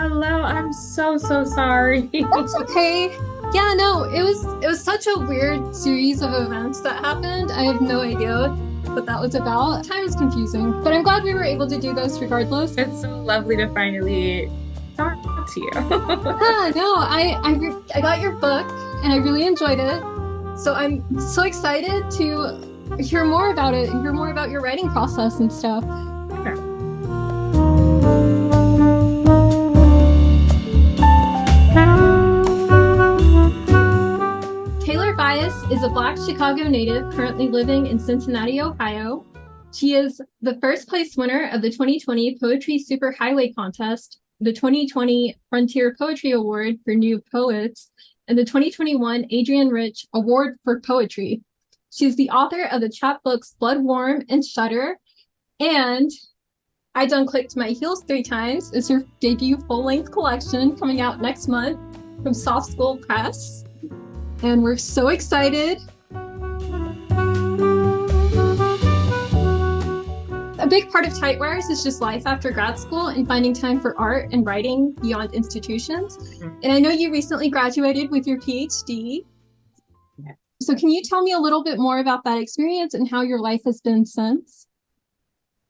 Hello, I'm so sorry. That's okay. Yeah, no, it was such a weird series of events that happened. I have no idea what that was about. Time is confusing, but I'm glad we were able to do this regardless. It's so lovely to finally talk to you. No, I got your book and I really enjoyed it. So I'm so excited to hear more about it and hear more about your writing process and stuff. Byas is a Black Chicago native currently living in Cincinnati, Ohio. She is the first place winner of the 2020 Poetry Superhighway Contest, the 2020 Frontier Poetry Award for New Poets, and the 2021 Adrienne Rich Award for Poetry. She is the author of the chapbooks Bloodwarm and Shudder, and I Done Clicked My Heels 3 Times is her debut full-length collection coming out next month from Soft School Press. And we're so excited. A big part of Tightwires is just life after grad school and finding time for art and writing beyond institutions. And I know you recently graduated with your Ph.D. Yeah. So can you tell me a little bit more about that experience and how your life has been since?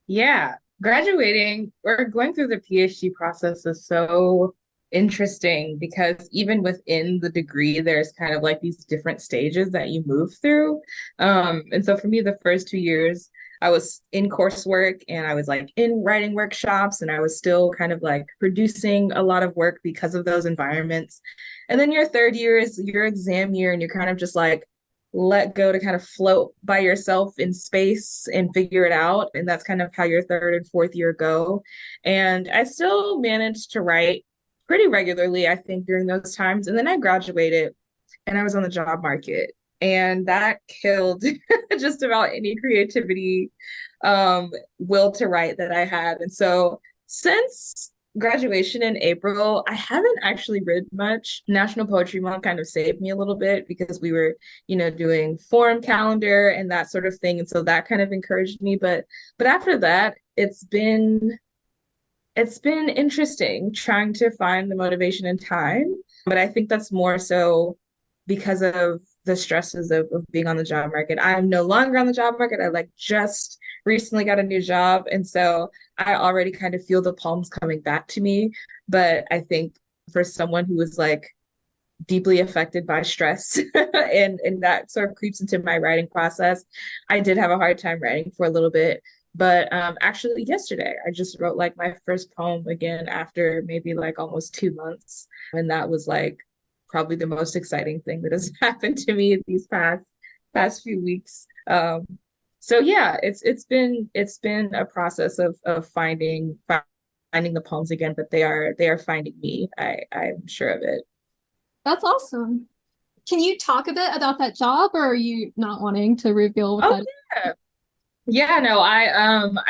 Yeah, graduating or going through the PhD process is so interesting because even within the degree, there's kind of like these different stages that you move through. And so for me, the first 2 years, I was in coursework and I was like in writing workshops and I was still kind of like producing a lot of work because of those environments. And then your third year is your exam year and you're kind of just like let go to kind of float by yourself in space and figure it out. And that's kind of how your third and fourth year go. And I still managed to write pretty regularly, I think, during those times. And then I graduated and I was on the job market. And that killed just about any creativity, will to write that I had. And so since graduation in April, I haven't actually read much. National Poetry Month kind of saved me a little bit because we were, doing forum calendar and that sort of thing. And so that kind of encouraged me. But after that, it's been interesting trying to find the motivation and time. But I think that's more so because of the stresses of being on the job market. I'm no longer on the job market. I like just recently got a new job. And so I already kind of feel the palms coming back to me. But I think for someone who was like deeply affected by stress and that sort of creeps into my writing process, I did have a hard time writing for a little bit. But actually, yesterday, I just wrote like my first poem again after maybe like almost 2 months. And that was like probably the most exciting thing that has happened to me these past few weeks. So yeah, it's been a process of finding the poems again, but they are finding me. I'm sure of it. That's awesome. Can you talk a bit about that job, or are you not wanting to reveal what Oh that is? yeah. Yeah, no,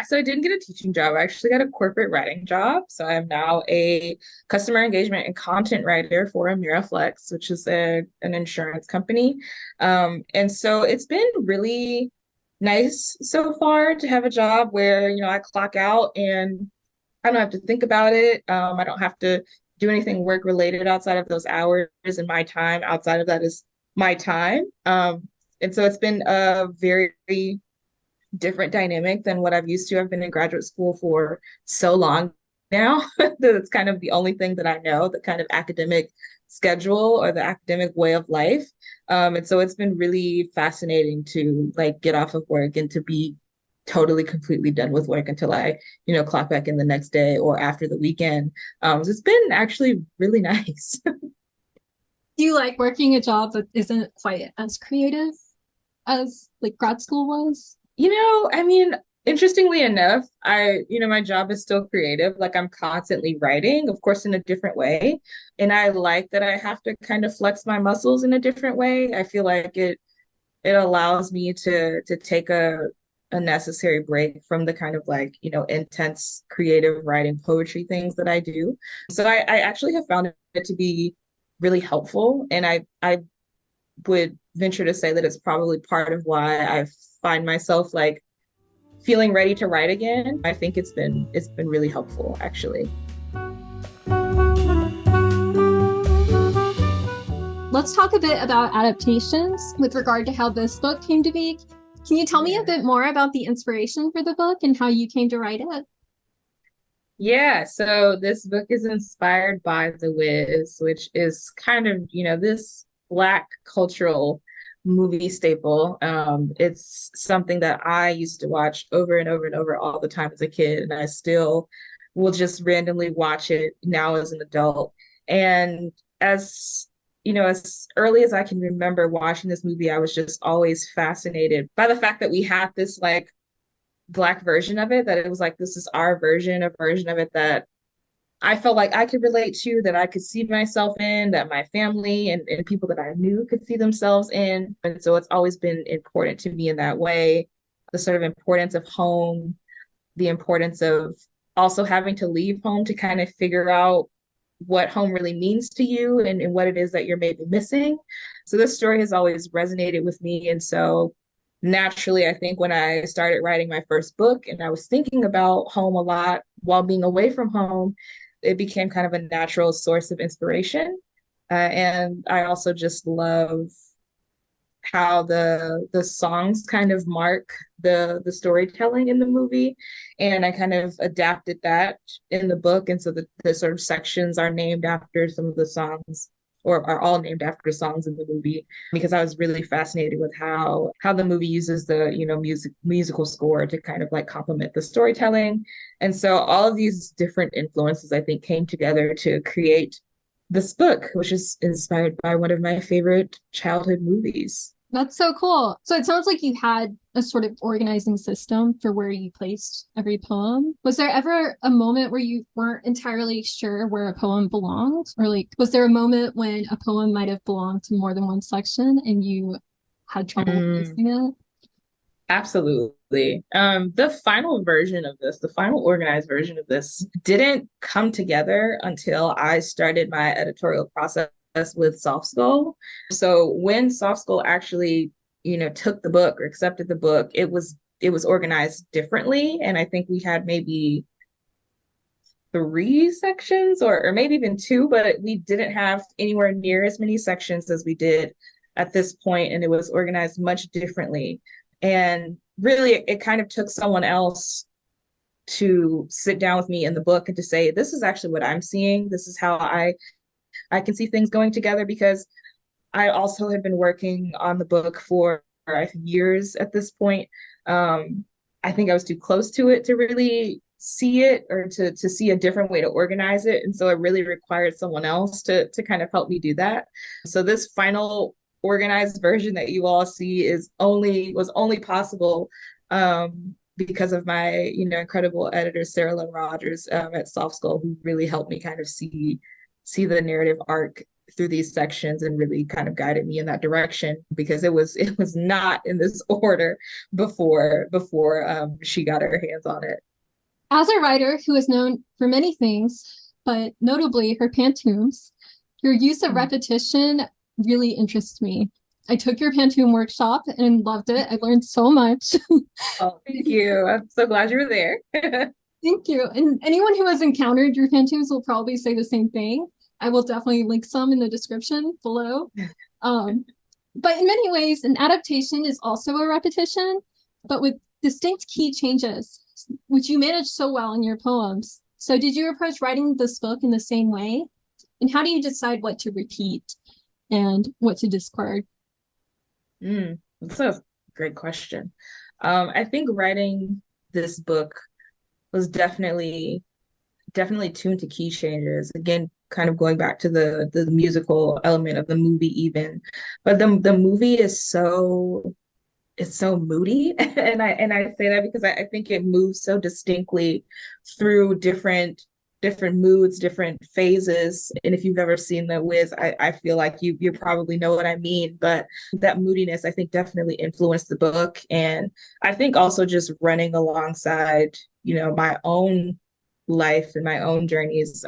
so I didn't get a teaching job. I actually got a corporate writing job. So I'm now a customer engagement and content writer for Amiraflex, which is an insurance company. And so it's been really nice so far to have a job where, I clock out and I don't have to think about it. I don't have to do anything work related outside of those hours, and my time outside of that is my time. And so it's been a very different dynamic than what I've used to. I've been in graduate school for so long now that it's kind of the only thing that I know, the kind of academic schedule or the academic way of life. And so it's been really fascinating to like get off of work and to be totally completely done with work until I, clock back in the next day or after the weekend. So it's been actually really nice. Do you like working a job that isn't quite as creative as like grad school was? I mean, interestingly enough, my job is still creative. Like I'm constantly writing, of course, in a different way. And I like that I have to kind of flex my muscles in a different way. I feel like it allows me to take a necessary break from the kind of like, intense creative writing poetry things that I do. So I actually have found it to be really helpful. And I would venture to say that it's probably part of why I find myself like feeling ready to write again. I think it's been really helpful actually. let's talk a bit about Adaptations with regard to how this book came to be. Can you tell me a bit more about the inspiration for the book and how you came to write it? Yeah, so this book is inspired by The Wiz, which is kind of, this Black cultural movie staple. It's something that I used to watch over and over and over all the time as a kid, and I still will just randomly watch it now as an adult. And as early as I can remember watching this movie, I was just always fascinated by the fact that we had this like Black version of it, that it was like, this is our version, a version of it that I felt like I could relate to, that I could see myself in, that my family and people that I knew could see themselves in. And so it's always been important to me in that way. The sort of importance of home, the importance of also having to leave home to kind of figure out what home really means to you and what it is that you're maybe missing. So this story has always resonated with me. And so naturally, I think when I started writing my first book and I was thinking about home a lot while being away from home, it became kind of a natural source of inspiration. And I also just love how the songs kind of mark the storytelling in the movie, and I kind of adapted that in the book, and so the sort of sections are named after some of the songs, or are all named after songs in the movie, because I was really fascinated with how the movie uses the musical score to kind of like complement the storytelling. And so all of these different influences I think came together to create this book, which is inspired by one of my favorite childhood movies. That's so cool. So it sounds like you had a sort of organizing system for where you placed every poem. Was there ever a moment where you weren't entirely sure where a poem belonged? Or like, was there a moment when a poem might have belonged to more than one section and you had trouble placing it? Absolutely. The final version of this, the final organized version of this, didn't come together until I started my editorial process with Soft Skull. So when Soft Skull actually, took the book or accepted the book, it was organized differently. And I think we had maybe three sections or maybe even two, but we didn't have anywhere near as many sections as we did at this point, and it was organized much differently. And really, it kind of took someone else to sit down with me in the book and to say, this is actually what I'm seeing. This is how I can see things going together, because I also had been working on the book for years at this point. I think I was too close to it to really see it, or to see a different way to organize it. And so it really required someone else to kind of help me do that. So this final organized version that you all see was only possible because of my incredible editor Sarah Lynn Rogers at Soft Skull, who really helped me kind of see the narrative arc through these sections and really kind of guided me in that direction, because it was not in this order before she got her hands on it. As a writer who is known for many things, but notably her pantoums, your use of repetition really interests me. I took your pantoum workshop and loved it. I learned so much. Oh, thank you. I'm so glad you were there. Thank you. And anyone who has encountered your pantoums will probably say the same thing. I will definitely link some in the description below. But in many ways, an adaptation is also a repetition, but with distinct key changes, which you manage so well in your poems. So did you approach writing this book in the same way? And how do you decide what to repeat and what to discard? That's a great question. I think writing this book was definitely tuned to key changes. Again, kind of going back to the musical element of the movie even. But the movie is it's so moody. And I say that because I think it moves so distinctly through different moods, different phases. And if you've ever seen The Wiz, I feel like you probably know what I mean. But that moodiness, I think, definitely influenced the book. And I think also just running alongside, my own life and my own journeys.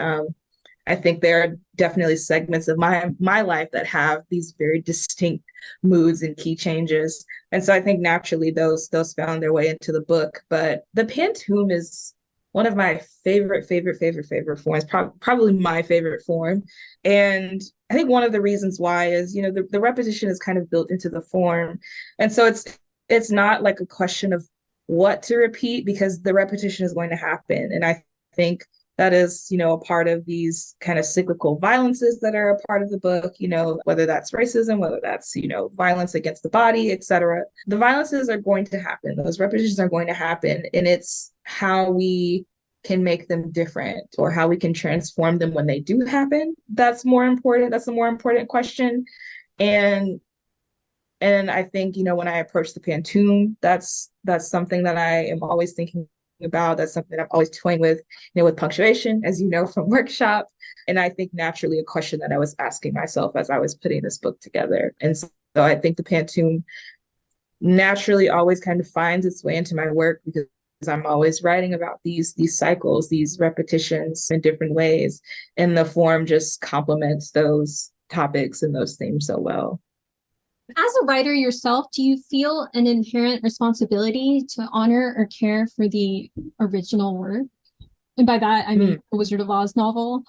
I think there are definitely segments of my life that have these very distinct moods and key changes. And so I think naturally those found their way into the book. But the pantoum is one of my favorite forms, probably my favorite form. And I think one of the reasons why is, the repetition is kind of built into the form. And so it's not like a question of what to repeat, because the repetition is going to happen. And I think that is, a part of these kind of cyclical violences that are a part of the book, whether that's racism, whether that's, violence against the body, etc. The violences are going to happen. Those repetitions are going to happen. And it's how we can make them different, or how we can transform them when they do happen. That's more important. That's a more important question. And I think, when I approach the Pantoum, that's something that I am always thinking about. That's something that I'm always toying with, with punctuation, as you know, from workshop. And I think naturally a question that I was asking myself as I was putting this book together. And so I think the Pantoum naturally always kind of finds its way into my work, because I'm always writing about these cycles, these repetitions in different ways. And the form just complements those topics and those themes so well. As a writer yourself, do you feel an inherent responsibility to honor or care for the original work? And by that, I mean the Wizard of Oz novel.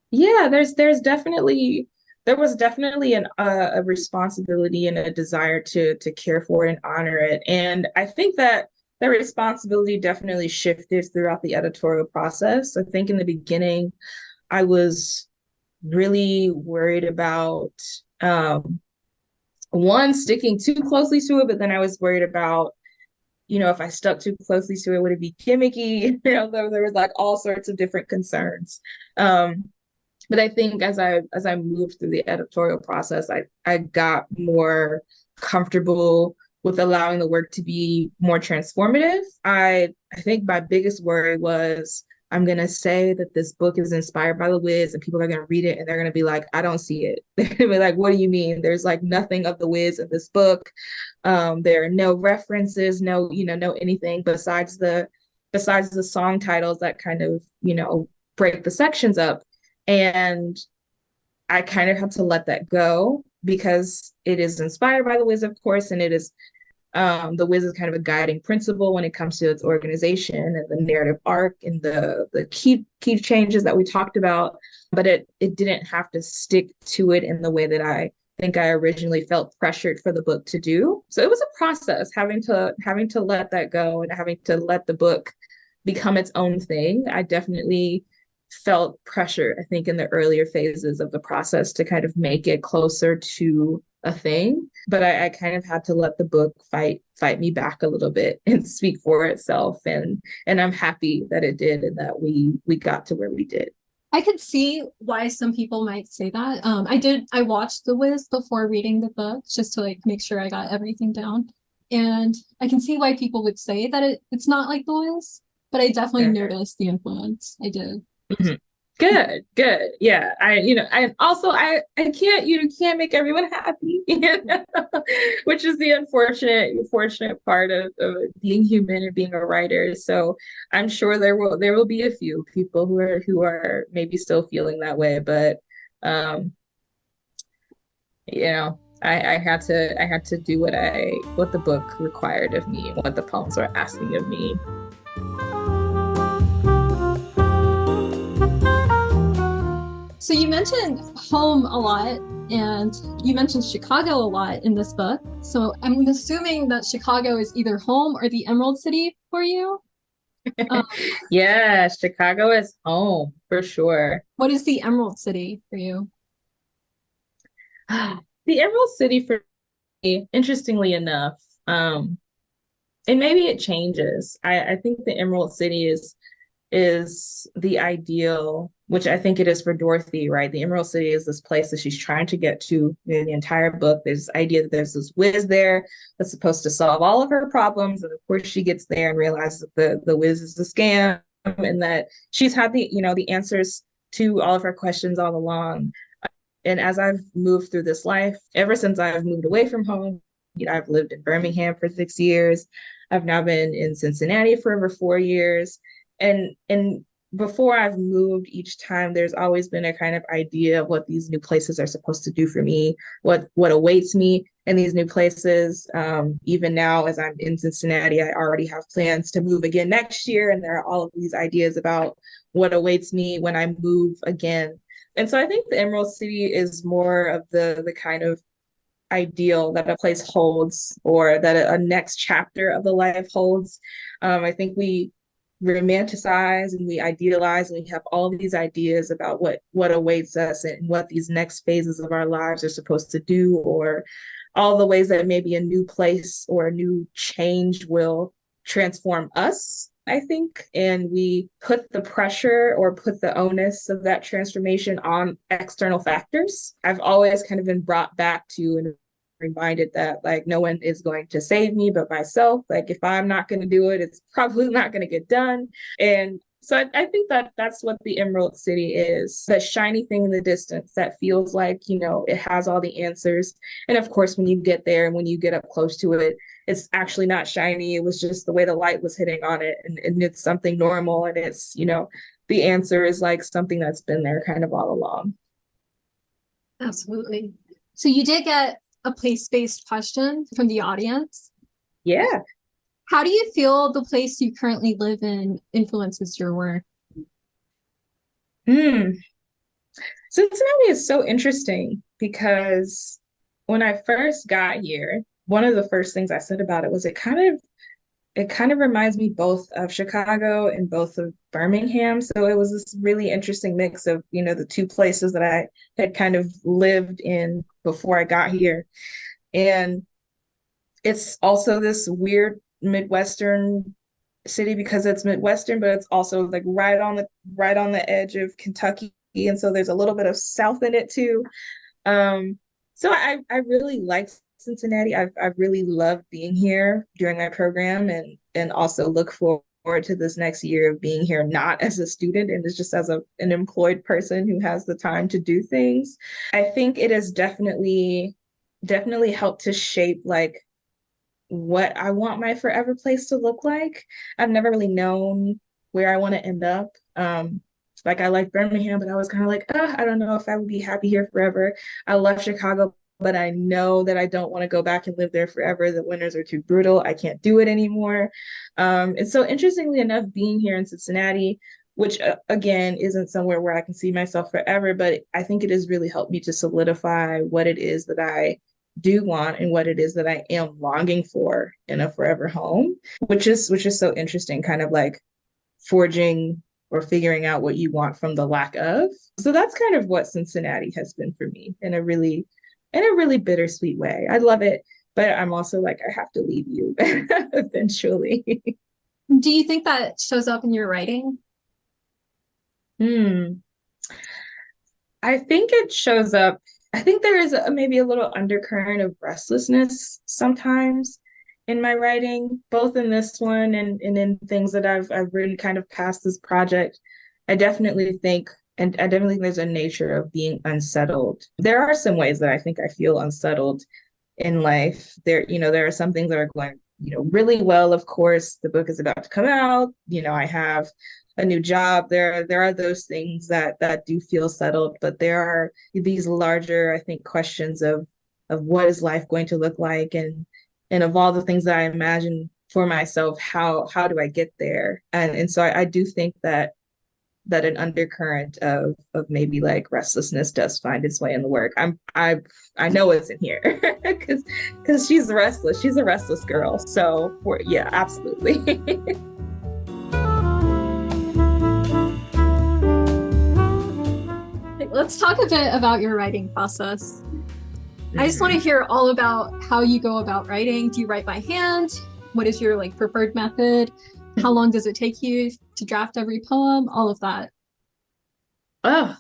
Yeah, there was definitely a responsibility and a desire to care for it and honor it. And I think that the responsibility definitely shifted throughout the editorial process. I think in the beginning, I was really worried about one, sticking too closely to it, but then I was worried about, if I stuck too closely to it, would it be gimmicky? There was like all sorts of different concerns. But I think as I moved through the editorial process, I got more comfortable with allowing the work to be more transformative. I think my biggest worry was, I'm going to say that this book is inspired by The Wiz, and people are going to read it and they're going to be like, I don't see it. They're going to be like, what do you mean? There's like nothing of The Wiz in this book. There are no references, no anything besides the song titles that kind of, break the sections up. And I kind of had to let that go, because it is inspired by The Wiz, of course, and it is The Wiz is kind of a guiding principle when it comes to its organization and the narrative arc and the key changes that we talked about. But it didn't have to stick to it in the way that I think I originally felt pressured for the book to do. So it was a process, having to let that go and having to let the book become its own thing. I definitely felt pressure, I think, in the earlier phases of the process to kind of make it closer to a thing. But I kind of had to let the book fight me back a little bit and speak for itself. And I'm happy that it did, and that we got to where we did. I could see why some people might say that. I watched The Wiz before reading the book, just to make sure I got everything down. And I can see why people would say that it's not like The Wiz, but I definitely noticed the influence. I did. Mm-hmm. Good. Yeah. I can't, can't make everyone happy, which is the unfortunate part of being human and being a writer. So I'm sure there will be a few people who are maybe still feeling that way, but I had to do what the book required of me, what the poems were asking of me. So you mentioned home a lot, and you mentioned Chicago a lot in this book. So I'm assuming that Chicago is either home or the Emerald City for you. Yeah, Chicago is home for sure. What is the Emerald City for you? The Emerald City for me, interestingly enough, and maybe it changes. I think the Emerald City is the ideal, which I think it is for Dorothy, right? The Emerald City is this place that she's trying to get to in the entire book. There's this idea that there's this Wiz there that's supposed to solve all of her problems. And of course she gets there and realizes that the Wiz is a scam, and that she's had the answers to all of her questions all along. And as I've moved through this life, ever since I've moved away from home, I've lived in Birmingham for 6 years. I've now been in Cincinnati for over 4 years. And before I've moved each time, there's always been a kind of idea of what these new places are supposed to do for me, what awaits me in these new places. Even now, as I'm in Cincinnati, I already have plans to move again next year, and there are all of these ideas about what awaits me when I move again. And so I think the Emerald City is more of the kind of ideal that a place holds, or that a next chapter of the life holds. I think we romanticize and we idealize and we have all these ideas about what awaits us and what these next phases of our lives are supposed to do, or all the ways that maybe a new place or a new change will transform us, I think. And we put the pressure or put the onus of that transformation on external factors. I've always kind of been brought back to and reminded that like no one is going to save me but myself. Like if I'm not going to do it, it's probably not going to get done. And so I think that that's what the Emerald City is, that shiny thing in the distance that feels like, it has all the answers. And of course, when you get there and when you get up close to it, it's actually not shiny. It was just the way the light was hitting on it. And it's something normal. And it's, the answer is like something that's been there kind of all along. Absolutely. So you did get a place-based question from the audience. Yeah. How do you feel the place you currently live in influences your work? Cincinnati is so interesting because when I first got here, one of the first things I said about it was it kind of reminds me both of Chicago and both of Birmingham. So it was this really interesting mix of, the two places that I had kind of lived in before I got here. And it's also this weird Midwestern city because it's Midwestern, but it's also like right on the edge of Kentucky. And so there's a little bit of South in it too. So I really liked Cincinnati. I've really loved being here during my program, and also look forward to this next year of being here, not as a student and just as an employed person who has the time to do things. I think it has definitely helped to shape like what I want my forever place to look like. I've never really known where I want to end up. Like I like Birmingham, but I was kind of like, I don't know if I would be happy here forever. I love Chicago, but I know that I don't want to go back and live there forever. The winters are too brutal. I can't do it anymore. And so interestingly enough, being here in Cincinnati, which again, isn't somewhere where I can see myself forever, but I think it has really helped me to solidify what it is that I do want and what it is that I am longing for in a forever home, which is so interesting, kind of like forging or figuring out what you want from the lack of. So that's kind of what Cincinnati has been for me in a really bittersweet way. I love it, but I'm also like, I have to leave you eventually. Do you think that shows up in your writing? I think it shows up. I think there is maybe a little undercurrent of restlessness sometimes in my writing, both in this one and in things that I've written kind of past this project. I definitely think there's a nature of being unsettled. There are some ways that I think I feel unsettled in life. There are some things that are going, really well. Of course, the book is about to come out. I have a new job. There are those things that do feel settled, but there are these larger, I think, questions of what is life going to look like, and of all the things that I imagine for myself, how do I get there? And so I do think that an undercurrent of maybe like restlessness does find its way in the work. I know it's in here because she's restless. She's a restless girl. So yeah, absolutely. Let's talk a bit about your writing process. I just want to hear all about how you go about writing. Do you write by hand? What is your preferred method? How long does it take you to draft every poem? All of that. Oh,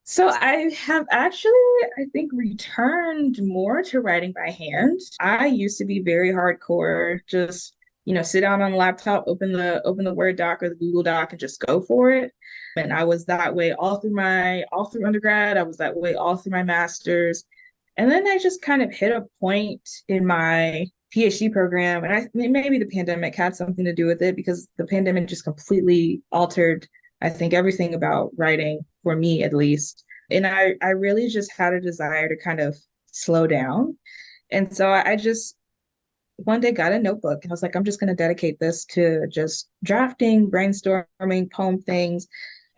so I have actually, I think, returned more to writing by hand. I used to be very hardcore, just, sit down on the laptop, open the Word doc or the Google Doc and just go for it. And I was that way all through undergrad. I was that way all through my master's. And then I just kind of hit a point in my PhD program, and maybe the pandemic had something to do with it, because the pandemic just completely altered I think everything about writing, for me at least. And I really just had a desire to kind of slow down. And so I just one day got a notebook and I was like, I'm just going to dedicate this to just drafting, brainstorming, poem things.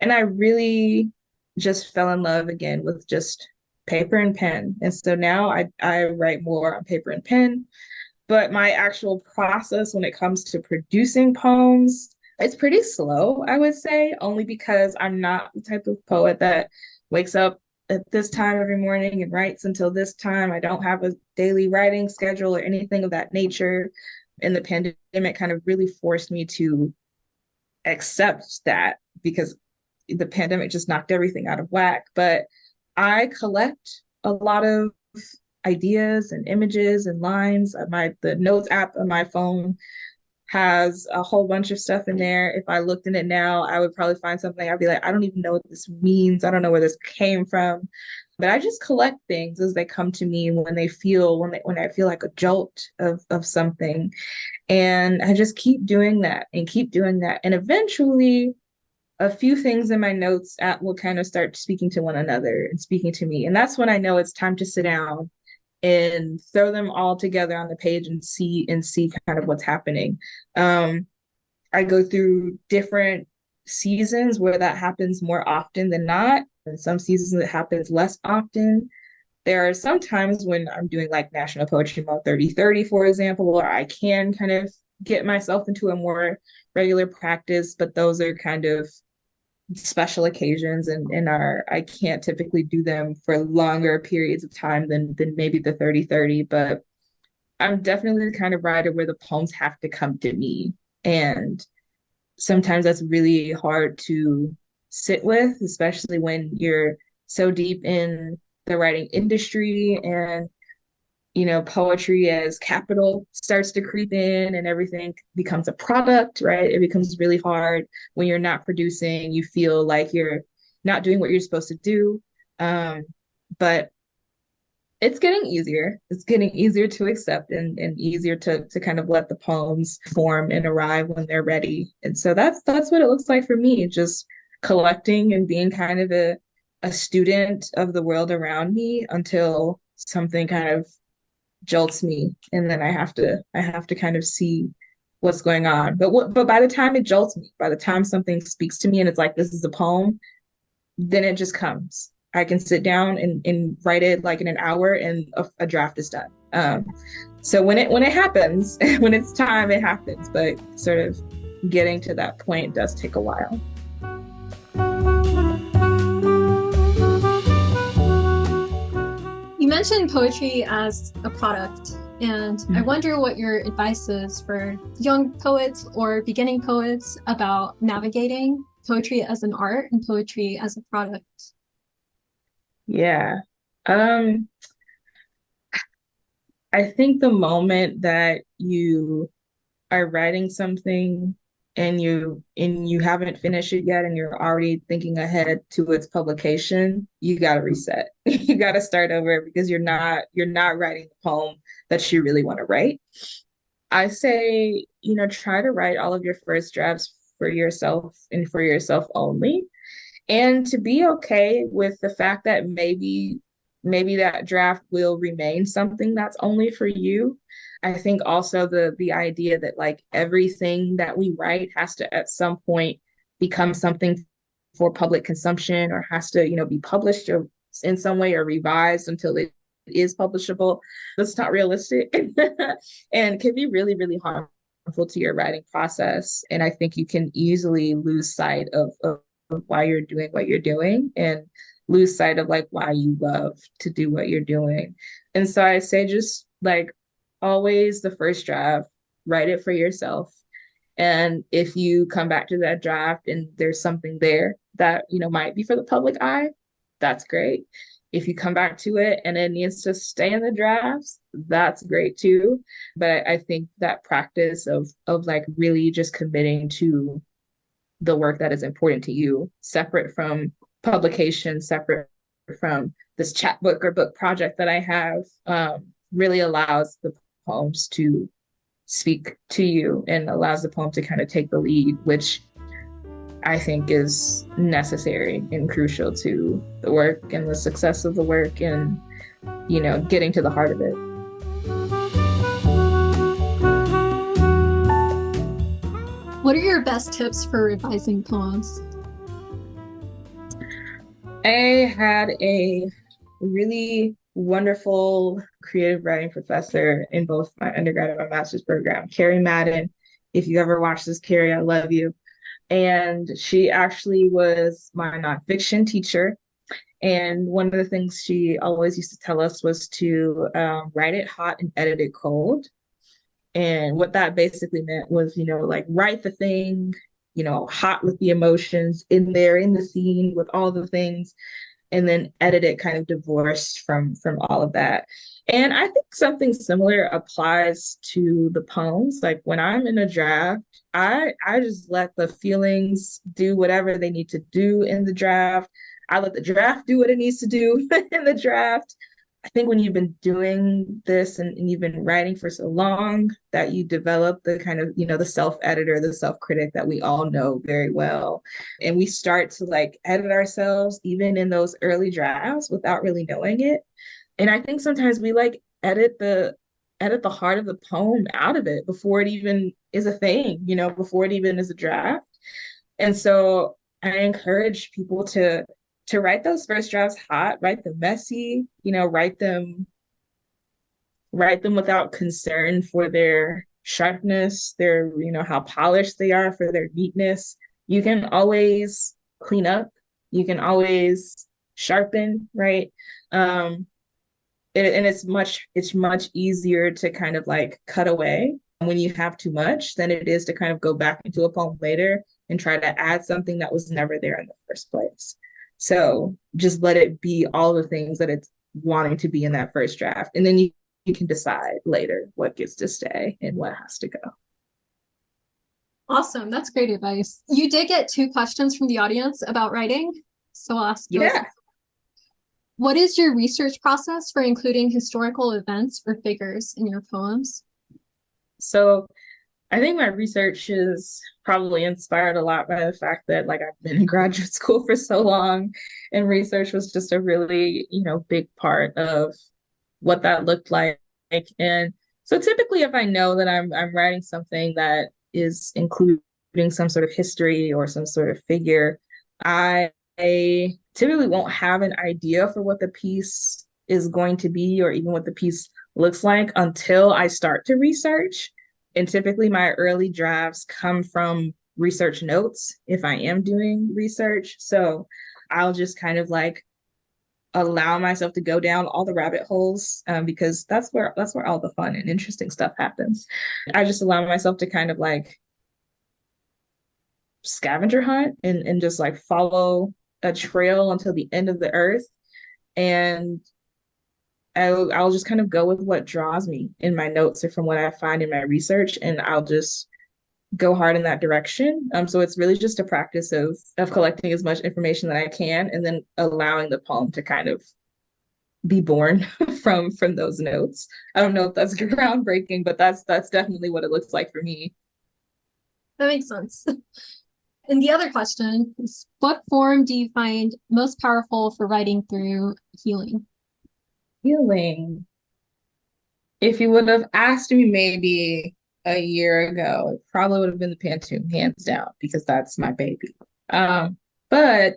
And I really just fell in love again with just paper and pen. And so now I write more on paper and pen, but my actual process when it comes to producing poems, it's pretty slow, I would say, only because I'm not the type of poet that wakes up at this time every morning and writes until this time. I don't have a daily writing schedule or anything of that nature. And the pandemic kind of really forced me to accept that because the pandemic just knocked everything out of whack. But I collect a lot of ideas and images and lines. The notes app on my phone has a whole bunch of stuff in there. If I looked in it now, I would probably find something. I'd be like, I don't even know what this means. I don't know where this came from. But I just collect things as they come to me when I feel like a jolt of something. And I just keep doing that and keep doing that. And eventually a few things in my notes app will kind of start speaking to one another and speaking to me. And that's when I know it's time to sit down and throw them all together on the page and see kind of what's happening. I go through different seasons where that happens more often than not. And some seasons it happens less often. There are some times when I'm doing like National Poetry Month 30/30, for example, where I can kind of get myself into a more regular practice, but those are kind of special occasions and are I can't typically do them for longer periods of time than maybe the 30/30, but I'm definitely the kind of writer where the poems have to come to me. And sometimes that's really hard to sit with, especially when you're so deep in the writing industry and poetry as capital starts to creep in and everything becomes a product, right? It becomes really hard when you're not producing. You feel like you're not doing what you're supposed to do. But it's getting easier. It's getting easier to accept and easier to kind of let the poems form and arrive when they're ready. And so that's what it looks like for me, just collecting and being kind of a student of the world around me until something kind of jolts me and then I have to kind of see what's going on. But by the time it jolts me, by the time something speaks to me and it's like this is a poem, then it just comes. I can sit down and write it like in an hour and a draft is done. So when it happens, when it's time, it happens. But sort of getting to that point does take a while. You mentioned poetry as a product, and I wonder what your advice is for young poets or beginning poets about navigating poetry as an art and poetry as a product. Yeah. Um, I think the moment that you are writing something and you haven't finished it yet and you're already thinking ahead to its publication, you got to reset. You got to start over because you're not writing the poem that you really want to write. I say, try to write all of your first drafts for yourself and for yourself only, and to be okay with the fact that maybe that draft will remain something that's only for you. I think also the idea that like everything that we write has to at some point become something for public consumption or has to, be published or in some way or revised until it is publishable. That's not realistic and can be really, really harmful to your writing process. And I think you can easily lose sight of why you're doing what you're doing and lose sight of like why you love to do what you're doing. And so I say just like always the first draft, write it for yourself. And if you come back to that draft and there's something there that, might be for the public eye, that's great. If you come back to it and it needs to stay in the drafts, that's great too. But I think that practice of like really just committing to the work that is important to you, separate from publication, separate from this chapbook or book project that I have, really allows the poems to speak to you and allows the poem to kind of take the lead, which I think is necessary and crucial to the work and the success of the work and, getting to the heart of it. What are your best tips for revising poems? I had a really wonderful creative writing professor in both my undergrad and my master's program, Carrie Madden. If you ever watch this, Carrie, I love you. And she actually was my nonfiction teacher. And one of the things she always used to tell us was to write it hot and edit it cold. And what that basically meant was, like write the thing, hot with the emotions in there, in the scene with all the things, and then edit it kind of divorced from all of that. And I think something similar applies to the poems. Like when I'm in a draft, I just let the feelings do whatever they need to do in the draft. I let the draft do what it needs to do in the draft. I think when you've been doing this and you've been writing for so long that you develop the kind of, the self-editor, the self-critic that we all know very well. And we start to like edit ourselves even in those early drafts without really knowing it. And I think sometimes we like edit the heart of the poem out of it before it even is a thing, before it even is a draft. And so I encourage people to write those first drafts hot, write them messy, write them without concern for their sharpness, their, how polished they are, for their neatness. You can always clean up, you can always sharpen, right? And it's much easier to kind of like cut away when you have too much than it is to kind of go back into a poem later and try to add something that was never there in the first place. So just let it be all the things that it's wanting to be in that first draft. And then you can decide later what gets to stay and what has to go. Awesome. That's great advice. You did get 2 questions from the audience about writing. So I'll ask those. Yeah. What is your research process for including historical events or figures in your poems? So I think my research is probably inspired a lot by the fact that like I've been in graduate school for so long, and research was just a really, big part of what that looked like. And so typically if I know that I'm writing something that is including some sort of history or some sort of figure, I typically won't have an idea for what the piece is going to be or even what the piece looks like until I start to research. And typically my early drafts come from research notes if I am doing research. So I'll just kind of like allow myself to go down all the rabbit holes because that's where all the fun and interesting stuff happens. I just allow myself to kind of like scavenger hunt and just like follow a trail until the end of the earth. And I'll just kind of go with what draws me in my notes or from what I find in my research, and I'll just go hard in that direction. So it's really just a practice of collecting as much information that I can and then allowing the poem to kind of be born from those notes. I don't know if that's groundbreaking, but that's definitely what it looks like for me. That makes sense. And the other question is, what form do you find most powerful for writing through healing? Healing. If you would have asked me maybe a year ago, it probably would have been the Pantone, hands down, because that's my baby. But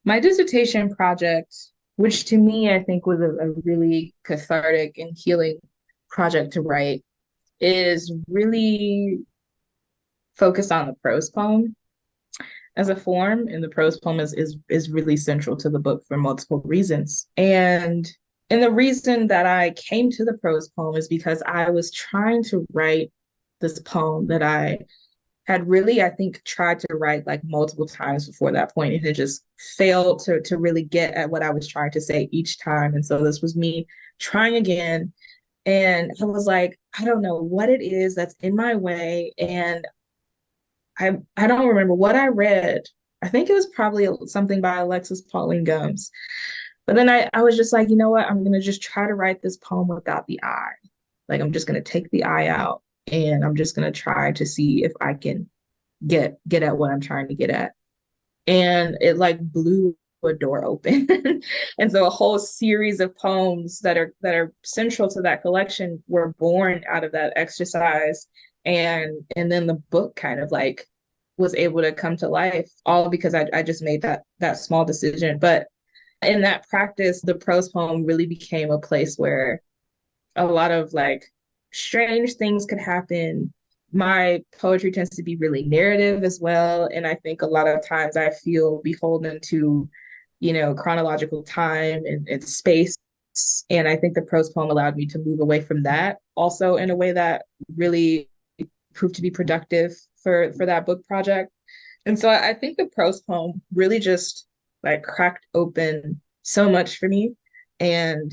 my dissertation project, which to me I think was a really cathartic and healing project to write, is really focused on the prose poem as a form, and the prose poem is really central to the book for multiple reasons. And the reason that I came to the prose poem is because I was trying to write this poem that I had really, I think, tried to write like multiple times before that point, and it just failed to really get at what I was trying to say each time. And so this was me trying again. And I was like, I don't know what it is that's in my way. And I don't remember what I read. I think it was probably something by Alexis Pauline Gumbs. But then I was just like, you know what? I'm going to just try to write this poem without the I. Like, I'm just going to take the I out, and I'm just going to try to see if I can get at what I'm trying to get at. and it like blew a door open. And so a whole series of poems that are central to that collection were born out of that exercise. And then the book kind of like was able to come to life, all because I just made that small decision. But in that practice, the prose poem really became a place where a lot of like strange things could happen. My poetry tends to be really narrative as well. And I think a lot of times I feel beholden to, chronological time and space. And I think the prose poem allowed me to move away from that also in a way that really proved to be productive for that book project. And so I think the prose poem really just like cracked open so much for me. And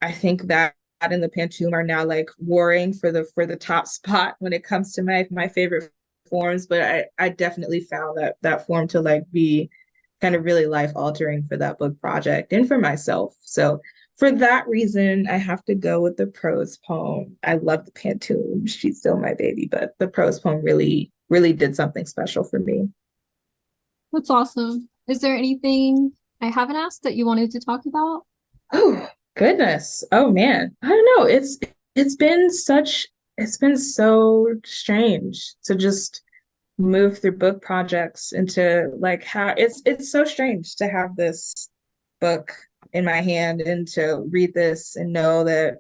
I think that and the Pantoum are now like warring for the top spot when it comes to my favorite forms. But I definitely found that form to like be kind of really life altering for that book project and for myself. So for that reason, I have to go with the prose poem. I love the Pantoum. She's still my baby, but the prose poem really, really did something special for me. That's awesome. Is there anything I haven't asked that you wanted to talk about? Oh, goodness. Oh man. I don't know. It's been such it's been so strange to just move through book projects into like how it's so strange to have this book in my hand and to read this and know that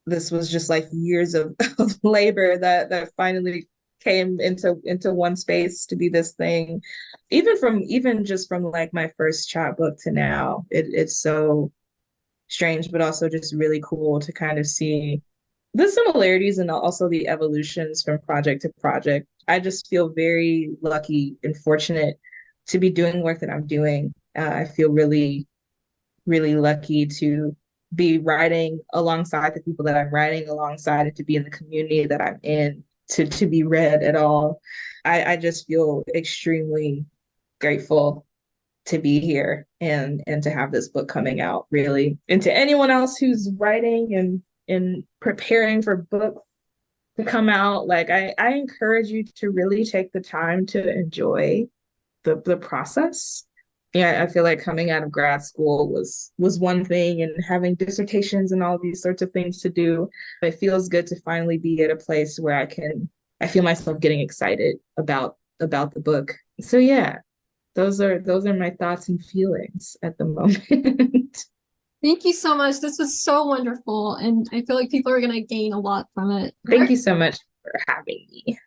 this was just like years of labor that finally came into one space to be this thing. Even just from like my first chapbook to now, it's so strange, but also just really cool to kind of see the similarities and also the evolutions from project to project. I just feel very lucky and fortunate to be doing work that I'm doing. I feel really, really lucky to be writing alongside the people that I'm writing alongside and to be in the community that I'm in to be read at all. I just feel extremely grateful to be here and to have this book coming out, really. And to anyone else who's writing and preparing for books to come out, like I encourage you to really take the time to enjoy the process. Yeah, I feel like coming out of grad school was one thing and having dissertations and all these sorts of things to do. It feels good to finally be at a place where I feel myself getting excited about the book. So yeah, those are my thoughts and feelings at the moment. Thank you so much. This was so wonderful, and I feel like people are going to gain a lot from it. Thank you so much for having me.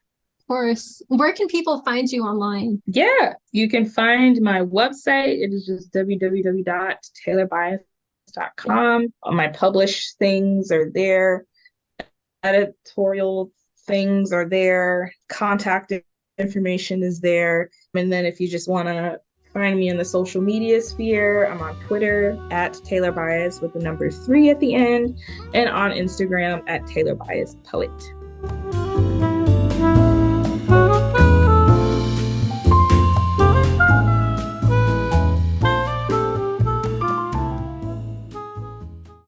Of course. Where can people find you online? Yeah, you can find my website. It is just www.taylorbyas.com. My published things are there. Editorial things are there. Contact information is there. And then if you just want to find me in the social media sphere, I'm on Twitter at Taylor Byas with the number 3 at the end, and on Instagram at Taylor Byas Poet.